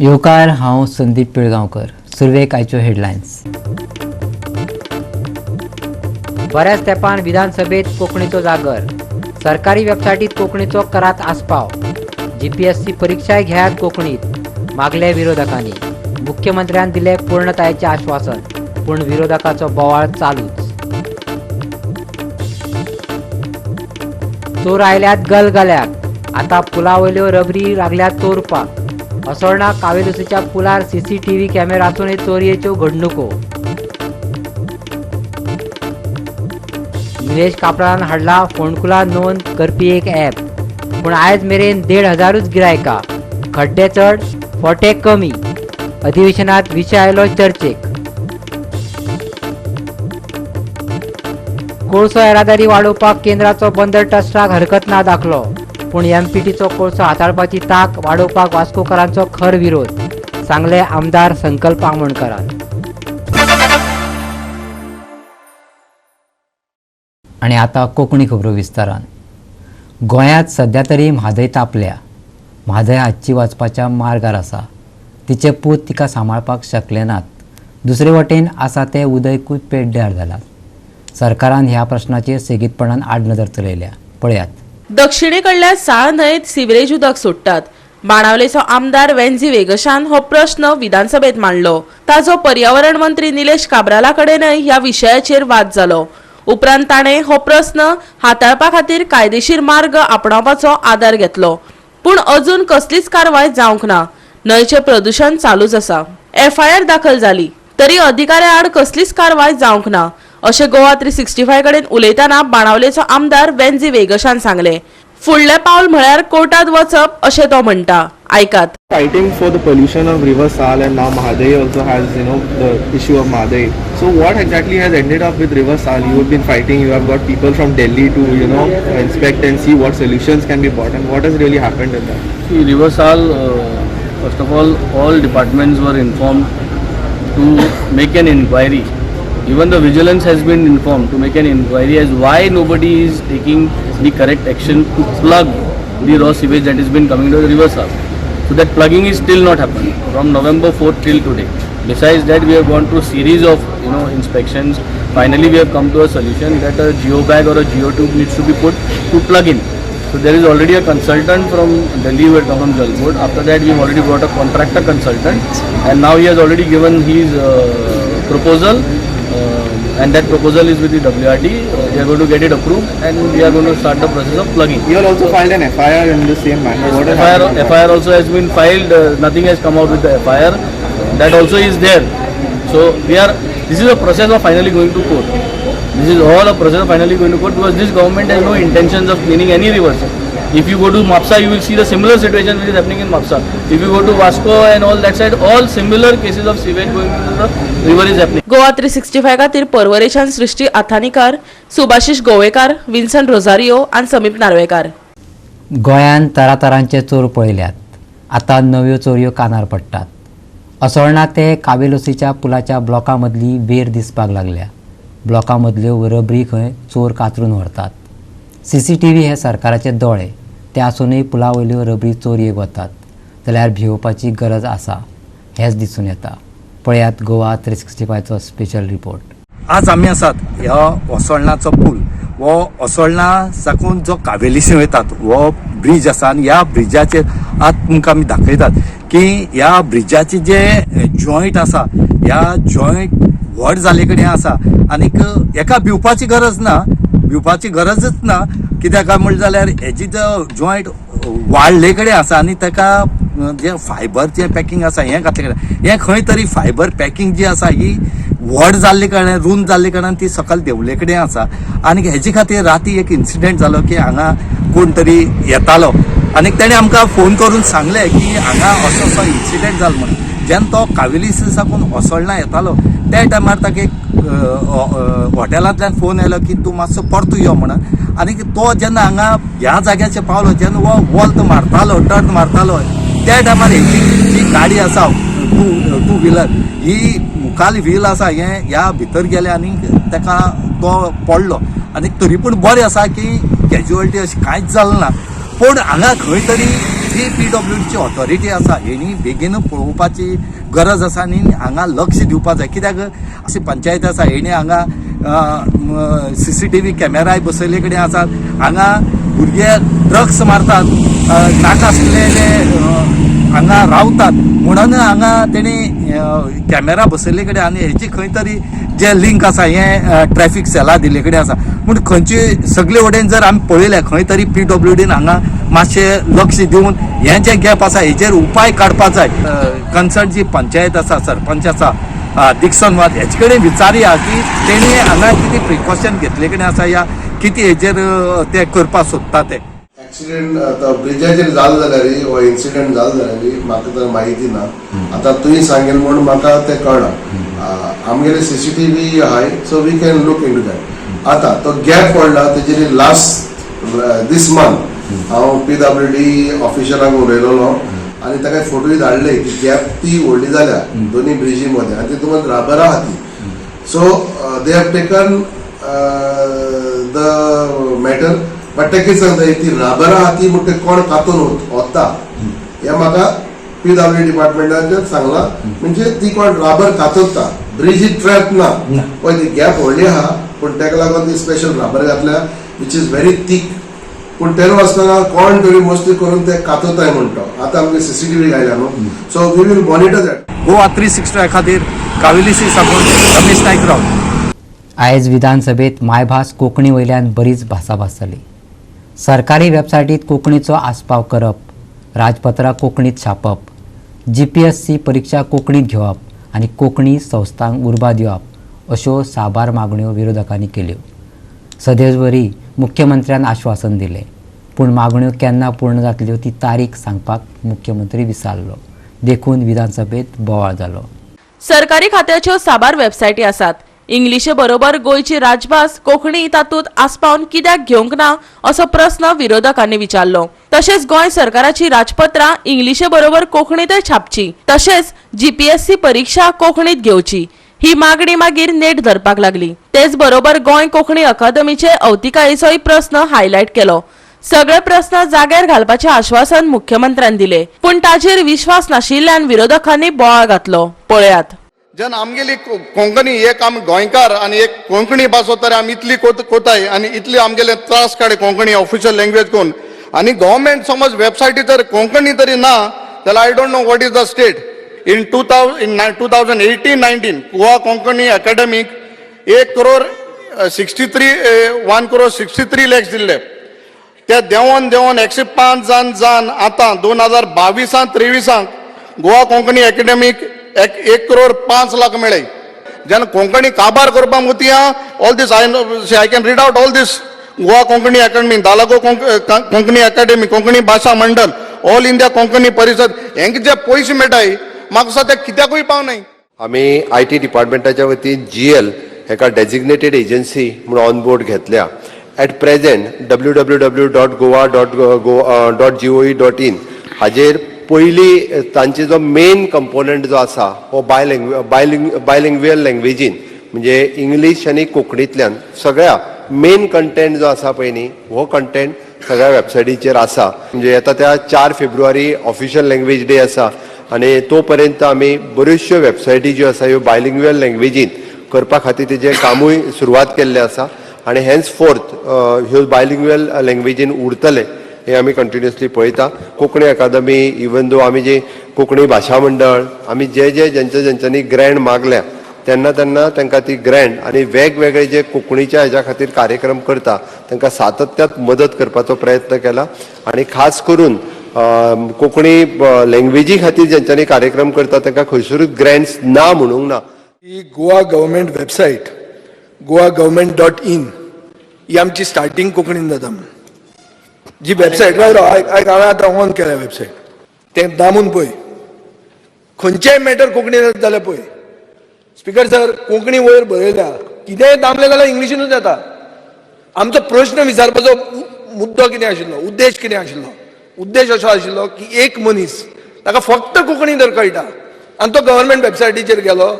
येवकार, हांव संदीप पिळगांवकर. सुरवेक आयच्यो हेडलायन्स. बऱ्याच तेंपान विधानसभेत कोंकणीचो जागर. सरकारी वेबसायटीत कोंकणीचो करात आस्पाव. जीपीएससी परीक्षाय घेयात कोंकणीत, मागले विरोधकांनी. मुख्यमंत्र्यान दिले पूर्णतायेचे आश्वासन, पूण विरोधकाचो बोवाळ चालूच. चोर आयल्यात गलगल्याक. आता पुलावयल्यो रबरी लागल्यात चोरपाक. असोळणा कावेलुसीच्या पुलार सीसीटीव्ही कॅमेरा आसूनय चोरयेच्यो घडणुको. निलेश कापरान हाडला फोंडकुला नोंद करपी एक ॲप, पूण आयज मेरेन 1,500 गिरायकां. खड्डे चड, फोटे कमी. अधिवेशनात विशय आयलो चर्चेक. कोळसो येरादारी वाडोवपाक केंद्राचो बंदर ट्रस्टाक हरकत ना दाखलो, पूण एमपीटीचो कोळसो हाताळपाची तांक वाडोवपाक वास्कोकारांचो खर विरोध, सांगले आमदार संकल्प आमोणकरान. आनी आतां कोंकणी खबरो विस्तारान. गोंयांत सध्या तरी म्हादय तापल्या. म्हादय हातची वचपाच्या मार्गार आसा. तिचे पूत तिका सांबाळपाक शकले नात. दुसरे वटेन आसा ते उदयकूच पेड्ड्यार जाला. सरकारान ह्या प्रश्नाचेर सेगीतपणान आडनदर चलयल्या. पळयात. दक्षिणेकडल्या साळ न्हंयेत सिवरेज उदक सोडटात. बाणावलेचो आमदार वेंझी वेगशान हो प्रश्न विधानसभेत मांडलो. ताचो पर्यावरण मंत्री निलेश काब्राला कडेनय ह्या विशयाचेर वाद जालो. उपरांत ताणें हो प्रश्न हाताळपा खातीर कायदेशीर मार्ग आपणावपाचो आदार घेतलो. पूण अजून कसलीच कारवाय जावंक ना. न्हंयचें प्रदूषण चालूच आसा. FIR दाखल जाली, तरी अधिकाऱ्या आड कसलीच कारवाय जावंक ना, अशें गोवा 365 कडेन उलयतना बाणावलेचो आमदार वेंझी वेगशान सांगले. फुडलें पावल म्हळ्यार कोर्टात वचप अशें तो म्हणटा. आयकात. Fighting for the pollution of River Sal, and now Mahaday also has, the issue of Mahaday. So what exactly has ended up with River Sal? You have been fighting, you have got people from Delhi to, inspect and see what solutions can be brought, and what has really happened in that? See, River Sal, first of all departments were informed to make an inquiry. Even the vigilance has been informed to make an inquiry as why nobody is taking the correct action to plug the raw sewage that has been coming to the River Sal. So that plugging is still not happened from November 4th till today. Besides that, we have gone through series of inspections. Finally, we have come to a solution that a geobag or a geotube needs to be put to plug in. So there is already a consultant from Delhi who had come from Jal Board. After that, we have already brought a contractor consultant, and now he has already given his proposal. And that proposal is with the WRD. We are going to get it approved, and we are going to start the process of plugging. You have also filed an FIR in the same manner. Yes, What has happened? FIR also has been filed. Nothing has come out with the FIR. That also is there. So this is a process of finally going to court. This is all a process of finally going to court, because this government has no intentions of cleaning any rivers. If you go to Mapsa, you will see the similar situation which is happening in Mapsa. If you go to Vasco and all that side, all similar cases of sewage going into the river is happening. Goa 365 खातीर पर्वरेच्यान सृष्टी आथानीकार, सुभाशीश Govekar, Vinson Rosario आनी समीप नार्वेकार. गोंयांत तरातरांचे चोर पळयल्यात. आतां नव्यो चोरयो कानार पडटात. असोळणा ते कावेलोसीच्या पुलाच्या ब्लॉका मदली वेर दिसपाक लागल्या. ब्लॉका मदल्यो रबरी खंय चोर कातरून व्हरतात. CCTV हे सरकाराचे दोळे. ते आसूनय पुला वयल्यो रबरी चोरयेक वतात जाल्यार भिवपाची गरज आसा हेंच दिसून येता. पळयात गोवा 365चो स्पेशल रिपोर्ट. आज आमी आसात ह्या असोळणाचो पूल. हो असोळणा साकून जो कावेलीसी वयतात हो ब्रिज आसा, आनी ह्या ब्रिजाचेर आज तुमकां आमी दाखयतात की ह्या ब्रिजाचे जे जॉयंट आसा, ह्या जॉयंट व्हड जाले कडेन आसा, आनीक हेका भिवपाची गरज ना. भिवपाची गरजच ना. कित्याक काय म्हणलें जाल्यार हेजी जो जॉयंट वाडले कडेन आसा, आनी ताका जे फायबरचें पॅकींग आसा हें घातले कडेन, हें खंय तरी फायबर पॅकींग जी आसा ही व्हड जाल्ले कारणान, रूंद जाल्ले कारणान ती सकयल देंवले कडेन आसा. आनी हेजे खातीर राती एक इन्सिडेंट जालो की हांगा कोण तरी येतालो, आनी तेणें आमकां फोन करून सांगलें की हांगा असो असो इन्सिडेंट जालो म्हणून. जेन्ना तो कावेलीसी साकून असोळणा येतालो त्या टायमार ताका एक हॉटेलांतल्यान फोन आयलो की तूं मातसो परतू यो म्हणून. आनी तो जेन्ना हांगा ह्या जाग्याचेर पावलो, जेन्ना हो वॉल्त मारतालो, टर्न मारतालो, त्या टायमार हेची जी गाडी आसा टू व्हिलर, ही मुखाल व्हील आसा हें ह्या भितर गेलें आनी ताका तो पडलो. आनी तरी पूण बरें आसा की कॅज्युअलिटी अशी कांयच जालें ना. पूण हांगा खंय तरी जी PWDची ऑथॉरिटी आसा हेणी बेगीन पळोवपाची गरज आसा आनी हांगा लक्ष दिवपाक जाय. कित्याक अशी पंचायत आसा हेणी हांगा CCTV कॅमेराय बसयल्ले कडेन आसात. हांगा भुरगे ड्रग्स मारतात, नाकासलेले हांगा रावतात म्हणून हांगा तेणी कॅमेरा बसयल्ले कडेन आनी हेची खंय तरी जे लिंक आसा हे ट्रॅफिक सेला दिल्ले कडेन आसा. पूण खंयची सगळे वटेन जर आमी पळयले खंय तरी PWDन हांगा मातशें लक्ष दिवन हे जे गॅप आसा हेचेर उपाय काडपाक जाय. कन्सर्न जी पंचायत आसा, सरपंच आसा डिक्सन वाद हेचे कडेन विचारया की तेणी हांगा कितें प्रिकॉशन घेतले कडेन आसा या कितें हेचेर ते करपाक सोदता ते. एक्सिडेंट आता ब्रिजाचेर जाल जाल्यार हो इन्सिडेंट जाल जाल्यार म्हाका तर म्हायती ना. आता तुवें सांगेल म्हणून म्हाका तें कळना. आमगेले CCTV आहाय so we can look into that. आता तो गॅप पडला तेजेर लास्ट दीस मंथ हांव PWD ऑफिशलाक उलयलोलो आनी ताका फोटोय धाडले की गॅप ती व्हडली जाल्या दोनी ब्रिजी मदें आनी तितून राबर आहा ती. So they have taken the matter. But ते कितें सांगता ती राबर आहा ती म्हणटा कोण कातून वता हें म्हाका PWD डिपार्टमेंटान सांगलां. म्हणजे ती कोण राबर कातोता ब्रिजीत ट्रॅप ना पळय ती गॅप व्हडली आहा पूण ताका लागून ती स्पेशल राबर घातल्या विच इज व्हेरी थीक. पूण तेन्ना वचतना कोण तरी मस्ती करून ते कातोताय म्हणटा. आतां आमगे CCTV घायला न्हू so we will monitor that. Goa 365 खातीर कावेलीसी साकून रमेश नायक राव. आयज विधानसभेत मायभास कोंकणी वयल्यान बरीच भासाभास जाली. सरकारी वेबसायटीत कोंकणीचो आस्पाव करप, राजपत्रां कोंकणीत छापप, GPSC परीक्षा कोंकणीत घेवप आनी कोंकणी संस्थांक उर्बा दिवप अश्यो साबार मागण्यो विरोधकांनी केल्यो. सदेवरी मुख्यमंत्र्यान आश्वासन दिलें पूण मागण्यो केन्ना पूर्ण जातल्यो ती तारीख सांगपाक मुख्यमंत्री विसारलो. देखून विधानसभेत बोवाळ जालो. सरकारी खात्याच्यो साबार वेबसायटी आसात. इंग्लिशे बरोबर गोंयची राजभास कोंकणी तातूंत आस्पावन कित्याक घेवंक ना असो प्रस्न विरोधकांनी विचारलो. तशेंच गोंय सरकाराची राजपत्रां इंग्लिशे बरोबर कोंकणीतय छापची, तशेंच GPSC परीक्षा कोंकणीत घेवची ही मागणी मागीर नेट धरपाक लागली. तेच बरोबर गोंय कोंकणी अकादमीचे अवतिकायेचोय प्रस्न हायलायट केलो. सगळे प्रस्न जाग्यार घालपाचे आश्वासन मुख्यमंत्र्यान दिले पूण ताचेर विश्वास नाशिल्ल्यान विरोधकांनी बोवाळ घातलो. पळयात. जेन्ना आमगेली कोंकणी एक आमी गोंयकार आनी एक कोंकणी भास तर आमी इतली कोताय आनी इतली आमगेले त्रास काडे कोंकणी ऑफिशियल लँग्वेज करून आनी गव्हर्मेंट समज वेबसायटी जर कोंकणी तरी ना जाल्यार I don't know what is the state. In 2018-19 Goa Konkani academic 1,63 lakhs दिल्ले. ते देंवन 105 जान आतां 2022-23 गोवा कोंकणी अकॅडमीक 1,05 मेळ्ळे. जेन्ना कोंकणी काबार करपाक वती all this I can read out all this Goa Konkani academy, Dalgado Konkani academy, Konkani भाशा मंडळ, ऑल इंडिया कोंकणी परिशद हेंक जे पयशे मेळटाय म्हाका दिसता ते कित्याकूय पावनाय. आमी IT डिपार्टमेंटाच्या वतीन GL हेका डेजिग्नेटेड एजन्सी म्हणून ऑन बोर्ड घेतल्या. एट प्रेझेंट www.goa.gov.in हाजेर पयली तांचे जो मेन कंपोनंट जो आसा हो बायलिंग्युअल लँग्वेजीन म्हणजे इंग्लीश आनी कोंकणींतल्यान सगळ्या मेन कंटेंट जो आसा पळय न्ही हो कंटेंट सगळ्या वेबसायटीचेर आसा. म्हणजे येता त्या 4 फेब्रुवारी ऑफिशियल लँग्वेज डे आसा आनी तो पर्यंत आमी बऱ्योचश्यो वेबसायटी ज्यो आसा ह्यो बायलिंग्युअल लँग्वेजीन करपा खातीर तेजें कामूय सुरवात केल्लें आसा आनी हेन्स फोर्थ ह्यो बायलिंग्युअल लँग्वेजीन उरतले हे आमी कंटिन्युअसली पळयता. कोंकणी अकादमी इवन दो आमी जे कोंकणी भाशा मंडळ आमी ज्यांच्यांनी ग्रँड मागल्या तेन्ना तांकां ती ग्रँड आनी वेगवेगळे जे कोंकणीच्या हेच्या खातीर कार्यक्रम करता तांकां सातत्यात मदत करपाचो प्रयत्न केला आनी खास करून कोंकणी लँग्वेजी खातीर ज्यांच्यांनी कार्यक्रम करता तांकां खंयसरूच ग्रँड्स ना म्हणूंक ना. ही गोवा गव्हर्मेंट वेबसायट goa.government.in ही आमची स्टार्टिंग कोंकणीन जाता. जी वेबसायट हांवें आतां ऑन केल्या वेबसायट तें दामून पळय खंयचेय मॅटर कोंकणीन जाता जाल्यार पळय. स्पिकर सर कोंकणी वयर बरयल्या कितेंय दामलें जाल्यार इंग्लिशीनूच जाता. आमचो प्रश्न विचारपाचो मुद्दो कितें आशिल्लो, उद्देश कितें आशिल्लो. उद्देश असो आशिल्लो की एक मनीस ताका फक्त कोंकणी जर कळटा आनी तो गव्हर्मेंट वेबसायटीचेर गेलो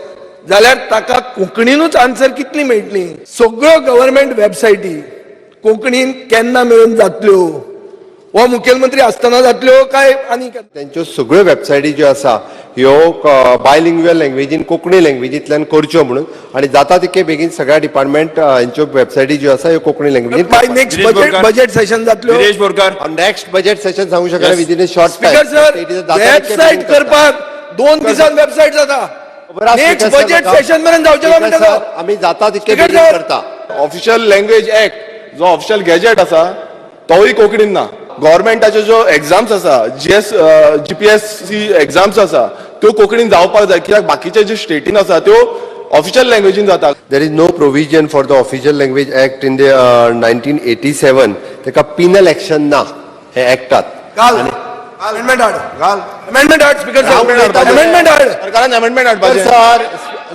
जाल्यार ताका कोंकणीनूच आन्सर कितली मेळटली. सगळ्यो गव्हर्मेंट वेबसायटी कोंकणीन केन्ना मेळून जातल्यो हो मुखेलमंत्री आसतना जातल्यो काय आनी त्यांच्यो सगळ्यो वेबसायटी ज्यो आसा ह्यो बायलिंग्युअल लँग्वेजीन कोंकणी लँग्वेजींतल्यान करच्यो म्हणून आनी जाता तितके बेगीन सगळ्या डिपार्टमेंट हांच्यो वेबसायटी ज्यो आसा ह्यो कोंकणी लँग्वेजीन बाय नेक्स्ट बजेट सेशन जातल्यो नेक्स्ट बजेट सेशन सांगू शकना within a short speaker sir website करपाक 2 दिसान वेबसायट जाता नेक्स्ट बजेट सेशन मेरेन जावचें ना म्हणटा आमी जाता तितके बेगीन करता. ऑफिशियल लँग्वेज ऍक्ट जो ऑफिशियल गॅजेट आसा तोय कोंकणीन ना. गव्हर्मेंटाच्यो ज्यो एग्जाम्स आसा GPSC एग्जाम्स आसा त्यो कोंकणीन जावपाक जाय कित्याक बाकीचे ज्यो स्टेटीन आसा त्यो ऑफिशियल लँग्वेजीन जाता. There is no provision for the Official Language Act in the 1987. तेका penal action ना हे ऍक्टात. अमेंडमेंट हाड स्पीकर सर अमेंडमेंट हाड सरकारान अमेंडमेंट हाडपाचें.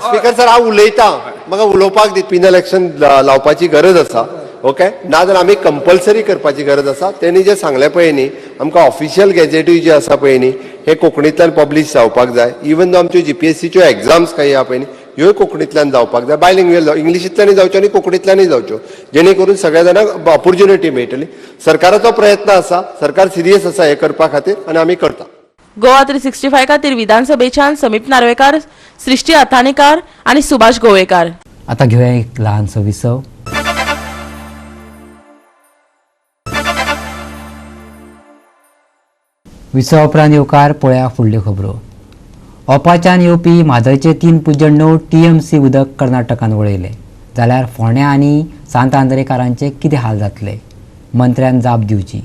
स्पीकर सर हांव उलयतां म्हाका उलोवपाक दी. पिनल एक्शन लावपाची गरज आसा ओके नाजाल्यार आमी कंपल्सरी करपाची गरज आसा. तेणी जे सांगले पळय न्ही आमकां ऑफिशियल गॅजेटूय जे आसा पळय न्ही हे कोंकणींतल्यान पब्लीश जावपाक जाय. इवन दो आमच्यो GPSCच्यो एग्जाम्स काही आहा पळय न्ही ह्योय कोंकणींतल्यान जावपाक जाय. बायलिंग्युअल इंग्लिशींतल्यानय जावच्यो आनी कोंकणींतल्यानय जावच्यो जेणे करून सगळ्या जाणांक ऑपॉर्च्युनिटी मेळटली. सरकाराचो प्रयत्न आसा सरकार सिरियस आसा हे करपा खातीर आनी आमी करता. गोवा 365 खातीर विधानसभेच्यान समीप नार्वेकार, सृष्टी अथानीकार आणि सुभाष गोवेकार. आता घेऊया एक लहानसो विसव. विसव उपरांत येवकार पळया फुडल्यो खबरो. ओपाच्यान येवपी म्हादयचे 3 पुज्यण्णव TMC उदक कर्नाटकान वळयले जाल्यार फोंड्या आनी सांत आंद्रेकारांचे कितें हाल जातले. मंत्र्यान जाप दिवची.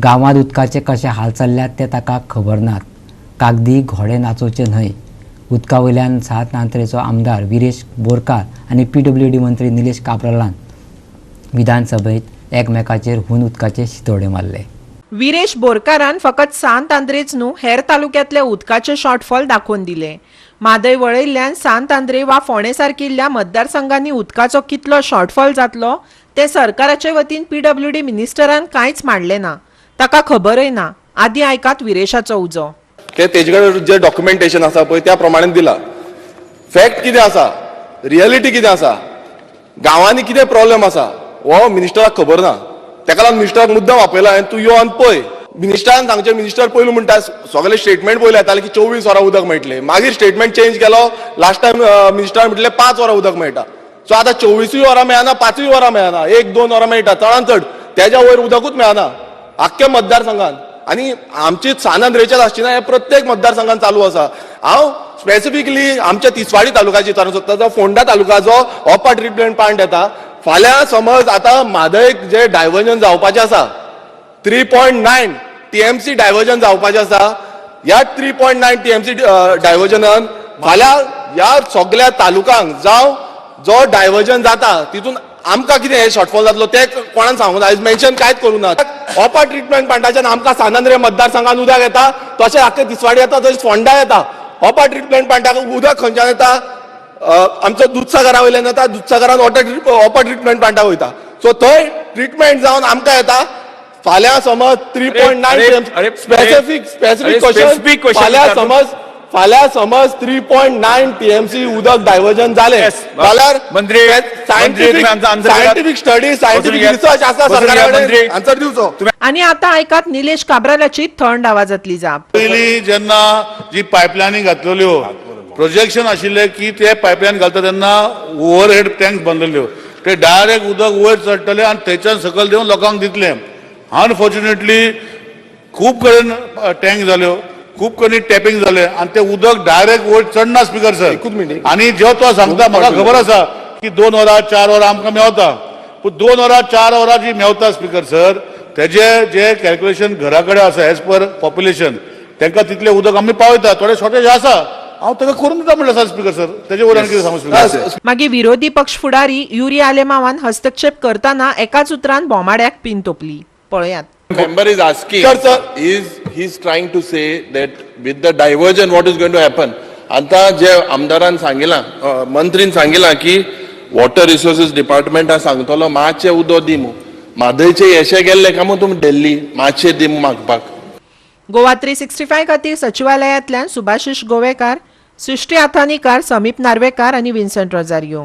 गांवांत उदकाचे कशे हाल चल्ल्यात ते ताका खबर नात. कागदी घोडे नाचोवचे न्हय. उदका वयल्यान सांत आंद्रेचो आमदार विरेश बोरकार आनी PWD मंत्री निलेश काब्रालान विधानसभेत एकमेकाचेर हून उदकाचे शितोडे मारले. विरेश बोरकारान फकत सांत आंद्रेच न्हू हेर तालुक्यातले उदकाचे शॉर्टफॉल दाखोवन दिले. म्हादय वळयल्ल्यान सांत आंद्रे वा फोंडे सारकिल्ल्या मतदारसंघांनी उदकाचो कितलो शॉर्टफॉल जातलो ते सरकाराचे वतीन PWD मिनिस्टरान कांयच मांडले ना. ताका खबरय ना. आदी आयकात विरेशाचो उजो. तेजे कडेन जे डॉक्युमेंटेशन आसा पळय त्या प्रमाणे दिला. फॅक्ट कितें आसा रियलिटी कितें आसा गांवांनी कितें प्रॉब्लेम आसा हो मिनिस्टराक खबर ना. तेका लागून मिनिस्टराक मुद्दम आपयला आनी तूं यो आनी पळय. मिनिस्टरान सांगचें मिनिस्टर पयलू म्हणटा सगळे स्टेटमेंट पयले येताले की 24 वरां उदक मेळटलें. मागीर स्टेटमेंट चेंज केलो. लास्ट टायम मिनिस्टरान म्हटलें 5 वरां उदक मेळटा. सो आतां 24 वरां मेळना 5 वरां मेळना 1-2 वरां मेळटा चडांत चड. तेज्या वयर उदकूच मेळना आख्ख्या मतदारसंघात. आनी आमची सांत आंद्रेचेच आसची ना हे प्रत्येक मतदारसंघात चालू आसा. हांव स्पेसिफिकली आमच्या तिसवाडी तालुक्याची विचारूंक सोदता जो फोंडा तालुकाचो ओपा ट्रिटमेंट प्लांट येता. फाल्यां समज आतां म्हादयक जे डायवर्जन जावपाचें आसा 3.9 TMC डायवर्जन जावपाचें आसा. ह्या 3.9 TMC डायवर्जनान फाल्यां ह्या सगळ्या तालुक्यांक जावं जो डायवर्जन जाता तितून आमकां कितें हे शॉर्टफॉल जातलो ते कोणान सांगून आयज मेन्शन कांयच करूं ना. ओपा ट्रिटमेंट प्लांटाच्यान आमकां सांत आंद्रे मतदारसंघात उदक येता तशें आख्खे तिसवाडी येता तशेंच फोंडा येता. ओपा ट्रिटमेंट प्लांटाक उदक खंयच्यान येता आमचो दूधसागरा वयल्यान येता. दूधसागरान ओपा ट्रिटमेंट प्लांटाक वयता. सो थंय ट्रिटमेंट जावन आमकां येता. फाल्यां समज 3.9 स्पेसिफीक क्वेश्चन फाल्यां समज 3.9 TMC उदक डायवर्जन जालें जाल्यार सायंटिफीक स्टडी सायंटिफीक रिसर्च आसा सरकारान आन्सर दिवचो. आणि आता आयकात निलेश काब्रालाची थंड आवाजातली जाप. पयलीं जेन्ना जी पायपलायनी घातलेल्यो प्रोजेक्शन आशिल्ले की ते पायपलायन घालता तेन्ना ओव्हरहेड टँक बांदल्यो ते डायरेक्ट उदक वयर चडटले आनी थंयच्यान सकयल देवन लोकांक दितले. अनफॉर्च्युनेटली खूब कडेन टँक जाल्यो खूब कडेन टॅपिंग जालें आनी ते उदक डायरेक्ट वयर चडना स्पीकर सर. आनी जो तो सांगता म्हाका खबर आसा की 2 वरां 4 वरां आमकां मेवता पूण 2 वरां 4 वरां जी मेवता स्पीकर सर तेजे जे कॅल्क्युलेशन घरा कडेन आसा एज पर पॉप्युलेशन तांकां तितलें उदक आमी पावयता. थोडे शॉर्टेज आसा हांव ताका करून दिता म्हणलें आसा स्पीकर सर. तेजे वयर आनी कितें सांगू स्पीकर. मागीर विरोधी पक्ष फुडारी युरी आलेमावान हस्तक्षेप करताना एकाच उतरान बोमाड्याक पिन तोपली. पळयात. Member is asking, he's trying to say that with the diversion what is going to happen. आता जे आमदारान सांगिला मंत्रीन सांगिला की वॉटर रिसोर्सेस डिपार्टमेंट सांगतलो मातशें उदक दी मू म्हादयचे येशे गेल्ले काय मग तुमी दिल्ली मातशें दी मागपाक. गोवा 365 खातीर सचिवालयांतल्यान सुभाशीश गोवेकार, सृष्टी आथानीकार, समीप नार्वेकार आनी विन्संट रोजारियो.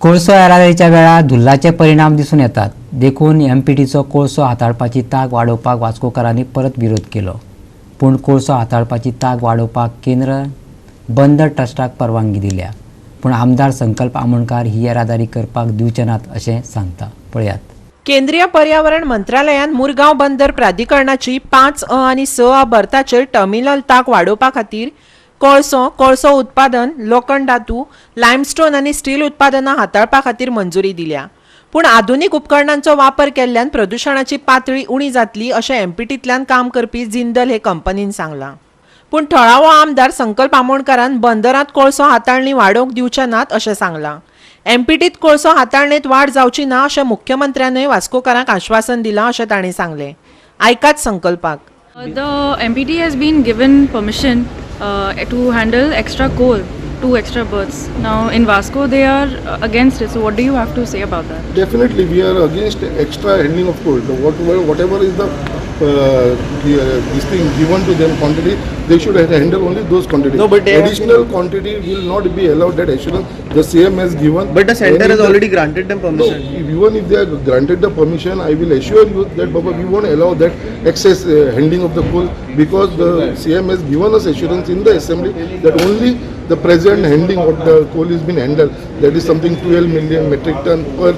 कोळसो येरादारीच्या वेळार धुल्लाचे परिणाम दिसून येतात. देखून एमपीटीचो कोळसो हाताळपाची तांक वाडोवपाक वास्कोकारांनी परत विरोध केलो. पूण कोळसो हाताळपाची तांक वाडोवपाक केंद्र बंदर ट्रस्टाक परवानगी दिल्या. पूण आमदार संकल्प आमोणकार ही येरादारी करपाक दिवचे नात अशें सांगता. पळयात. केंद्रीय पर्यावरण मंत्रालयान मुरगांव बंदर प्राधिकरणाची 5A आनी 6A बर्ताचेर टर्मिनल तांक वाडोवपा खातीर कोळसो उत्पादन, लोखंड धातू, लायमस्टोन आनी स्टील उत्पादनां हाताळपा खातीर मंजुरी दिल्या. पूण आधुनीक उपकरणांचो वापर केल्ल्यान प्रदुशणाची पातळी उणी जातली अशें एमपीटींतल्यान काम करपी जिंदल हे कंपनीन सांगलां. पूण थळावो आमदार संकल्प आमोणकारान बंदरांत कोळसो हाताळणी वाडोवंक दिवचे नात अशें सांगलां. एमपीटींत कोळसो हाताळणेंत वाड जावची ना अशें मुख्यमंत्र्यानय वास्कोकारांक आश्वासन दिलां अशें तांणी सांगलें. आयकात संकल्पाक. The MPT has been given permission to handle extra coal, 2 extra berths. Now in Vasco they are against it. So what do you have to say about that? Definitely, we are against extra handling of coal. Whatever is the this thing given to them quantity, they should handle only those quantities. No, but additional quantity will not be allowed. That assurance the CM has given. But the center has already granted them permission. No, even if they have granted the permission, I will assure you that Baba, we won't allow that excess handling of the coal, because the CM has given us assurance in the assembly that only the present handling of the coal is been handled. That is something 12 million metric ton per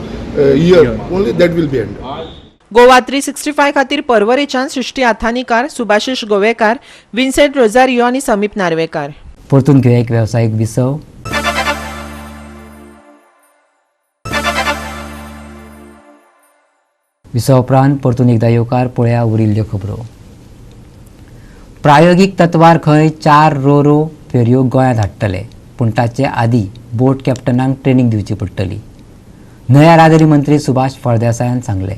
year. Only that will be handled. Goa 365 खातीर पर्वरेच्यान सृष्टी आथानीकार, सुभाशीश Govekar, Vincent Rosario आनी समीप नार्वेकार. परतून घेऊया एक व्यावसायिक विसव. विसव उपरांत परतून एकदा येवकार पळया उरिल्ल्यो खबरो. प्रायोगीक तत्वार खंय 4 रो फेरयो गोंयांत हाडटले, पूण ताचे आदीं बोट कॅप्टनांक ट्रेनिंग दिवची पडटली. न्हय येरादारी मंत्री सुभाष फळदेसायान सांगले.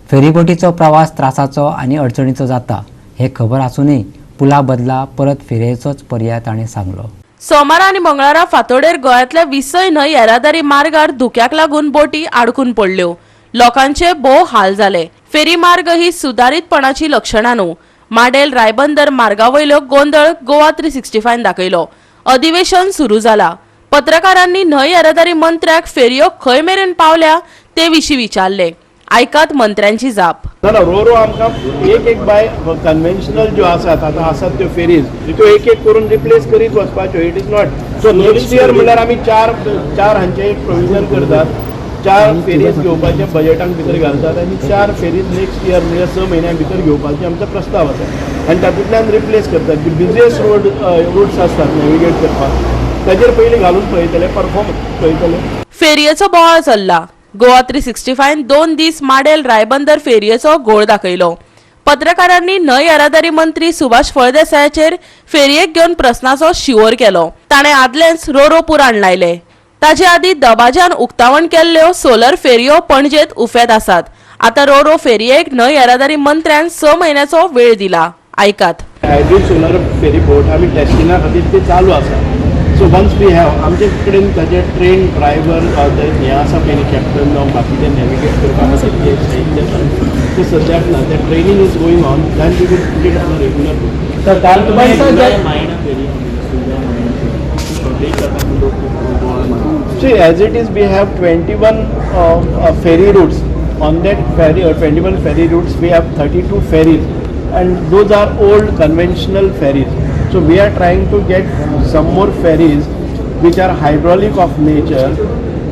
फेरीबोटीचो प्रवास त्रासाचो आनी अडचणीचो जाता हे खबर आसूनय पुला बदला परत फेरयेचोच पर्याय ताणें सांगलो. सोमारा आनी मंगळारा फांतोडेर गोंयांतल्या 20 न्हय येरादारी मार्गार धुक्याक लागून बोटी आडकून पडल्यो. लोकांचे भोव हाल जाले. फेरी मार्ग ही सुदारीतपणाची लक्षणां न्हू. माडेल रायबंदर मार्गावयलो गोंधळ गोवा 365 दाखयलो. अधिवेशन सुरू जाला. पत्रकारांनी न्हय येरादारी मंत्र्याक फेरयो खंय मेरेन पावल्या ते विशीं विचारले. आयकात मंत्र्यांची जाप. ना रो आमकां एक बाय कन्वेन्शनल ज्यो आसात आतां आसात त्यो फेरीज त्यो एक करून रिप्लेस करीत वचपाच्यो. It is not so next year म्हणल्यार आमी चार हांचे एक प्रोविजन करतात. 4 फेरीज घेवपाचे बजेटांक भितर घालतात आनी 4 फेरीज नेक्स्ट इयर म्हणजे 6 म्हयन्यां भितर घेवपाचे आमचो प्रस्ताव आसा. आनी तातूंतल्यान रिप्लेस करतात. बिझिएस्ट रूट्स आसतात नेविगेट करपाक, ताजेर पयलीं घालून पळयतले, परफॉर्मन्स पळयतले. फेरयेचो बोवाळ चल्ला. गोवा 365 2 दीस माडेल रायबंदर फेरयेचो घोळ दाखयलो. पत्रकारांनी न्हय येरादारी मंत्री सुभाष फळदेसायाचेर फेरयेक घेवन प्रस्नाचो शिवोर केलो. ताणें आदलेंच रो पुराण लायले. ताचे आदीं दबाज्यान उक्तावण केल्ल्यो सोलर फेरयो पणजेंत उफेद आसात. आतां रो फेरयेक न्हय येरादारी मंत्र्यान 6 म्हयन्याचो वेळ दिला. आयकात. हायब्रीड सोलर फेरी बोट आमी टेस्टिंगा खातीर ते चालू आसा. सो वन्स वी हॅव आमचे कडेन ताचे ट्रेन ड्रायव्हर हे आसा पयलीं कॅप्टन जावं बाकीचे नॅविगेट करपाक साहित्य आसा ते सद्याक ना. ते training is going on. Then we will put it on See, as it is, we have 21 ferry routes. On that 21 ferry routes, we have 32 ferries, and those are old conventional ferries. So we are trying to get some more ferries which are hydraulic of nature.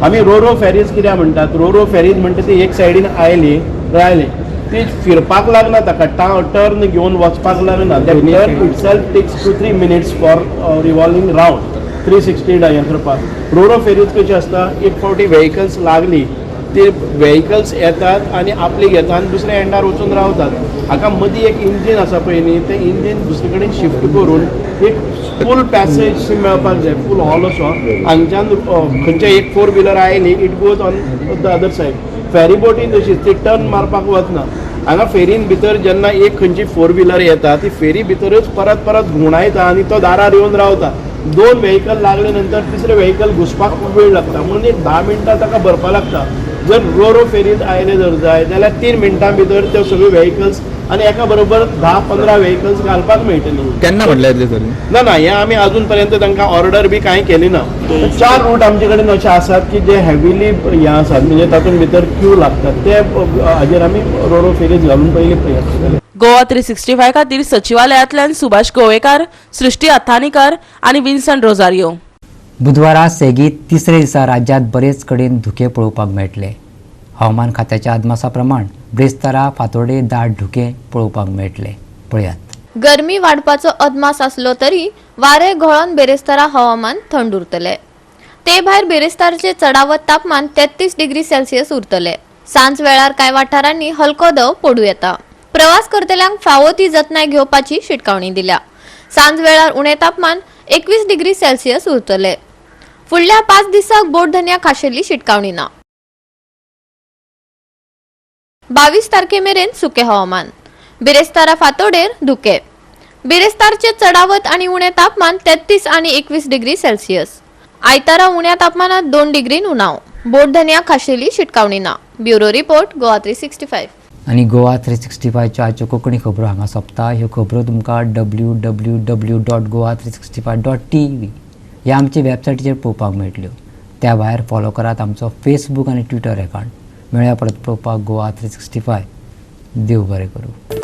आम्ही row fairies कित्याक म्हणटात? Row fairies म्हणटा ती एक सायडीन oily रायली ती फिरपाक लागना, ताका टर्न घेवन वचपाक लागना. That turn itself takes 2-3 minutes for revolving round 360 डायन करपाक. रो फेरीज कशी आसता, एक फावटी व्हेकल्स लागली ते व्हेकल्स येतात आनी आपली घेतात आनी दुसऱ्या एंडार वचून रावतात. हाका मदीं एक इंजीन आसा पळय न्ही, तें इंजीन दुसरे कडेन शिफ्ट करून एक फूल पॅसेज मेळपाक जाय, फूल हॉल असो. हांगच्यान खंयचे एक 4 व्हिलर आयली, it goes on the other side. Ferry बोटीन तशीच ती टर्न मारपाक वचना. हांगा फेरीन भितर जेन्ना एक खंयची 4 व्हिलर येता ती फेरी भितरच परत घुंवडायता आनी तो दारार येवन रावता. 2 व्हेकल लागले नंतर तिसरे व्हेकल घुसपाक खूब वेळ लागता, म्हणून एक 10 मिनटां ताका भरपा लागता. जर रो फेरीत आयले जर जाय जाल्यार 3 मिनटां भितर त्यो सगळ्यो व्हेकल्स आनी एका बरोबर 10-15 व्हेकल्स घालपाक मेळटली. केन्ना म्हटलें येतलें सर? ना हें आमी अजून पर्यंत तांकां ऑर्डर बी कांय केली ना. 4 रूट आमचे कडेन अशे आसात की जे हेविली हें आसात, म्हणजे तातूंत भितर क्यू लागतात, ते हाजेर आमी रोरो फेरीज घालून पयलीं प्रयत्न केले. गोवा 365 खातीर सचिवालयांतल्यान सुभाष गोवेकार, सृष्टी अथानीकर आनी विन्सन रोजारियो. बुधवारा सेगीत तिसरे दिसा राज्यांत बरेच कडेन धुके पळोवपाक मेळटले. हवामान खात्याच्या अदमासा प्रमाण ब्रेस्तारा फातोर्डे दाट धुके पळोवपाक मेळटले. पळयात. गरमी वाडपाचो अदमास आसलो तरी वारे घोळोन बेरेस्तारा हवामान थंड उरतले. ते भायर बेरेस्तारचे चडावत तापमान 33 डिग्री सेल्सियस उरतले. सांज वेळार कांय वाठारांनी हलको दव पडूं येता. प्रवास करतल्यांक फावो ती जतनाय घेवपाची शिटकावणी दिल्या. सांज वेळार उणे तापमान 21 डिग्री सेल्सियस उरतले. फुडल्या 5 दिसांक बोटधन्या खाशेली शिटकावणी ना. 22 तारखेमेरेन सुके हवामान. बिरेस्तारा फातोडेर धुके. बिरेस्तारचे चडावत आणि उणे तापमान 33 आणि 21 डिग्री सेल्सियस. आयतारा उण्या तापमानात 2 डिग्रीन उणाव. बोटधन्या खाशेली शिटकावणी ना. Bureau report Goa 365. आणि गोवा 365च्यो आजच्यो कोंकणी खबरो हांगा सोंपता. ह्यो खबरो तुमकां www.goa365.tv ह्या आमचे वेबसायटीचेर पळोवपाक मेळटल्यो. त्या भायर फॉलो करात आमचो फेसबूक आनी ट्विटर अकावंट. मेळ्या परत पळोवपाक गोवा 365. देव बरें करूं.